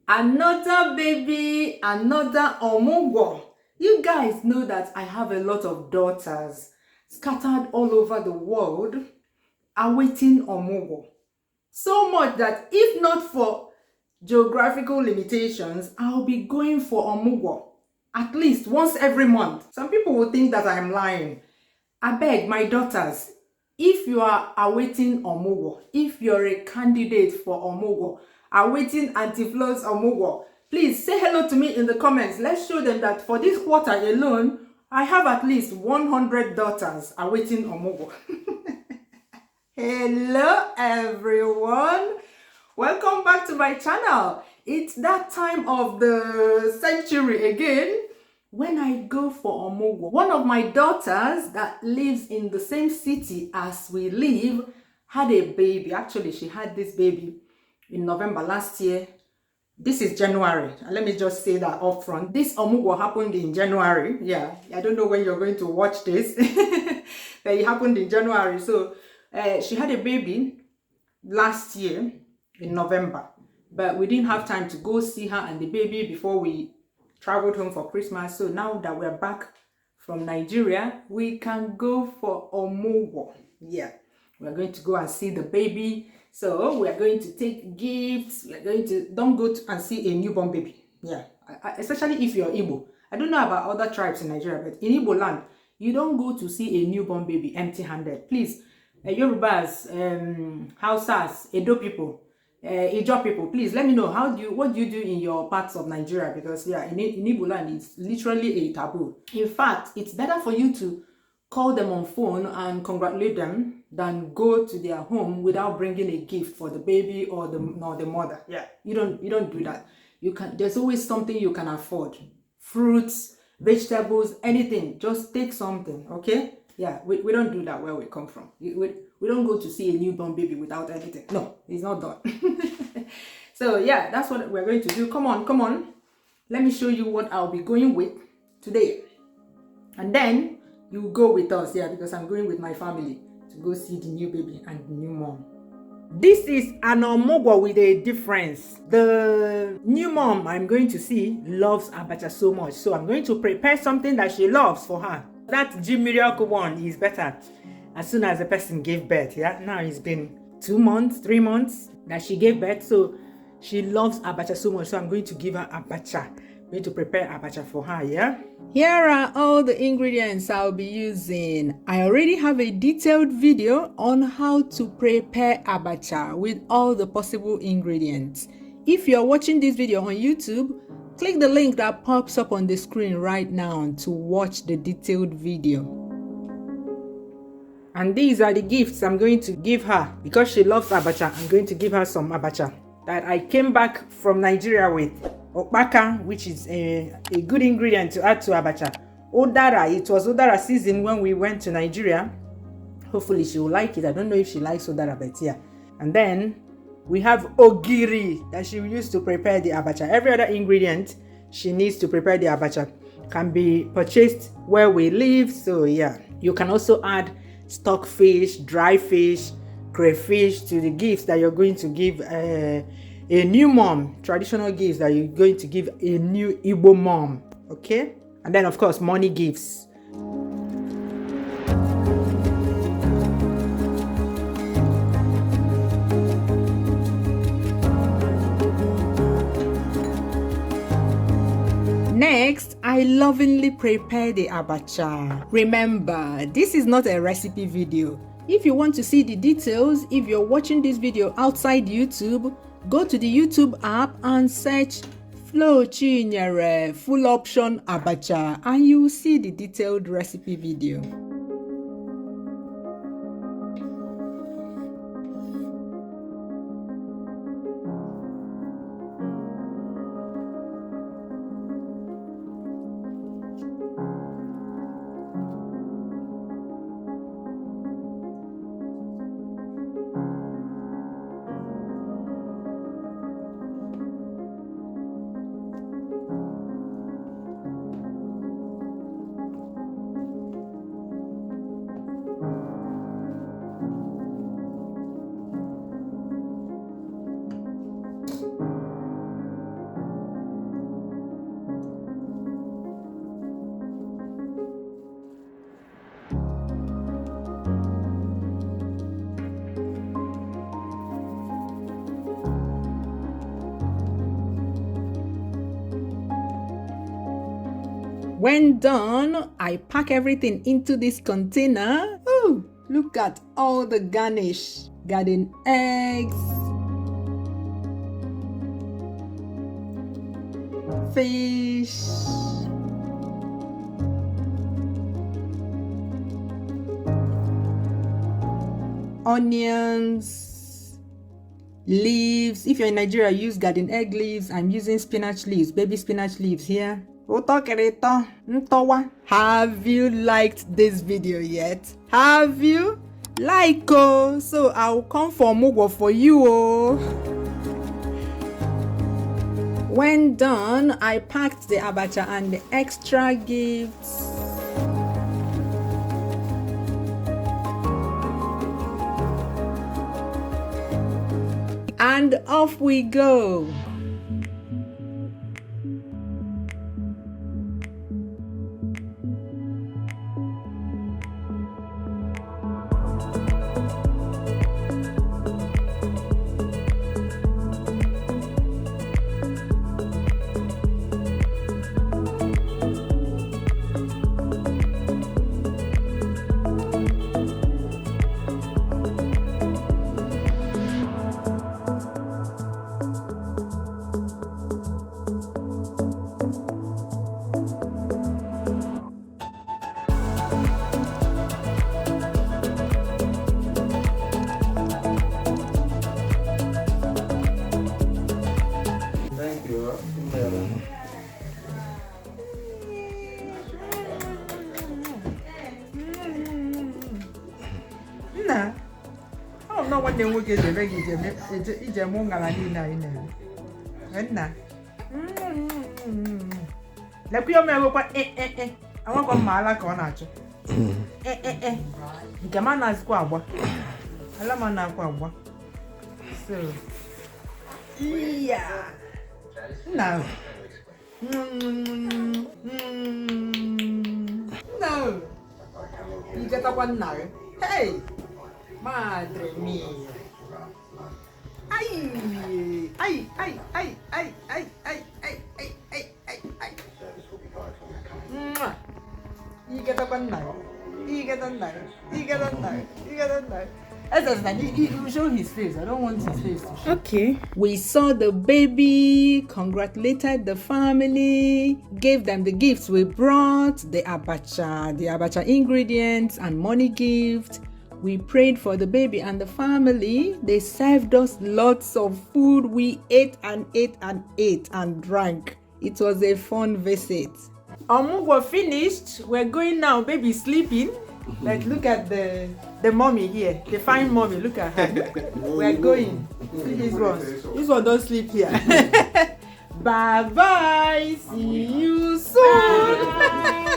Another baby, another Omugwo. You guys know that I have a lot of daughters scattered all over the world awaiting Omugwo. So much that if not for geographical limitations, I'll be going for Omugwo at least once every month. Some people will think that I'm lying. I beg my daughters, if you are awaiting Omugwo, if you're a candidate for Omugwo, awaiting Auntie Flo's Omugwo, please say hello to me in the comments. Let's show them that for this quarter alone, I have at least 100 daughters awaiting Omugwo. Hello everyone, welcome back to my channel. It's that time of the century again when I go for Omugwo. One of my daughters that lives in the same city as we live had a baby. Actually, she had this baby in November last year. This is January. Let me just say that up front. This Omugwo happened in January. Yeah, I don't know when you're going to watch this, but it happened in January. So she had a baby last year in November, but we didn't have time to go see her and the baby before we traveled home for Christmas. So now that we're back from Nigeria, we can go for Omugwo. Yeah, we're going to go and see the baby. So we're going to take gifts. We're going to, don't go and see a newborn baby. Yeah, especially if you're Igbo. I don't know about other tribes in Nigeria, but in Igbo land, you don't go to see a newborn baby empty-handed. Please, Yorubas, Hausas, Edo people, Ijaw people, please let me know what do you do in your parts of Nigeria, because yeah, in Igbo land it's literally a taboo. In fact, it's better for you to call them on phone and congratulate them than go to their home without bringing a gift for the baby or the mother. Yeah, you don't do that. You can, there's always something you can afford. Fruits, vegetables, anything. Just take something, okay? Yeah, we don't do that where we come from. We don't go to see a newborn baby without anything. No, it's not done. So yeah, that's what we're going to do. Come on. Let me show you what I'll be going with today. And then you go with us, yeah, because I'm going with my family to go see the new baby and the new mom. This is an Omugwo with a difference. The new mom I'm going to see loves abacha so much, so I'm going to prepare something that she loves for her. That G Miracle one is better as soon as the person gave birth. Yeah, now it's been 2 months, 3 months that she gave birth, so she loves abacha so much, so I'm going to give her abacha. I'm going to prepare abacha for her. Yeah, here are all the ingredients I'll be using. I already have a detailed video on how to prepare abacha with all the possible ingredients. If you're watching this video on YouTube, click the link that pops up on the screen right now to watch the detailed video. And these are the gifts I'm going to give her because she loves abacha. I'm going to give her some abacha that I came back from Nigeria with. Okpaka, which is a good ingredient to add to abacha. Udara, it was udara season when we went to Nigeria. Hopefully she will like it. I don't know if she likes udara, but yeah. And then we have ogiri that she will use to prepare the abacha. Every other ingredient she needs to prepare the abacha can be purchased where we live. So yeah, you can also add stock fish, dry fish, crayfish to the gifts that you're going to give a new mom, traditional gifts that you're going to give a new Igbo mom, okay? And then of course money gifts. Next, I lovingly prepare the abacha. Remember, this is not a recipe video. If you want to see the details, if you're watching this video outside YouTube, go to the YouTube app and search Flo Chinyere full option abacha and you will see the detailed recipe video. When done, I pack everything into this container. Oh, look at all the garnish. Garden eggs, fish, onions, leaves. If you're in Nigeria, use garden egg leaves. I'm using spinach leaves, baby spinach leaves here. Have you liked this video yet? Have you? Like, oh, so I'll come for Omugwo for you, oh. When done, I packed the abacha and the extra gifts. And off we go. Nna, ọ nọ nwanne nwoke jebe gị ije mụ ngala niile anyị na-eme. Nna, lekwa ya omewekwa anwakwa mma ala ka ọ na-achọ. Nke ma na-azịkwa agba. Ala ma na-akwa agba. So, yeah. No. No. You get up one now. Hey. Madre mía. Ay. Ay, ay, ay, ay, ay, ay, ay, ay, ay, ay, ay. You get up one now. You get on now. You get on now. You get on now. You show his face. I don't want his face to show. Okay. We saw the baby, congratulated the family, gave them the gifts we brought, the abacha ingredients and money gift. We prayed for the baby and the family. They served us lots of food. We ate and ate and ate and drank. It was a fun visit. Omugwo finished. We're going now. Baby sleeping. Like, look at the mommy here, the fine mommy. Look at her. We're going. See this one. This one don't sleep here. Bye bye. See you soon. Bye.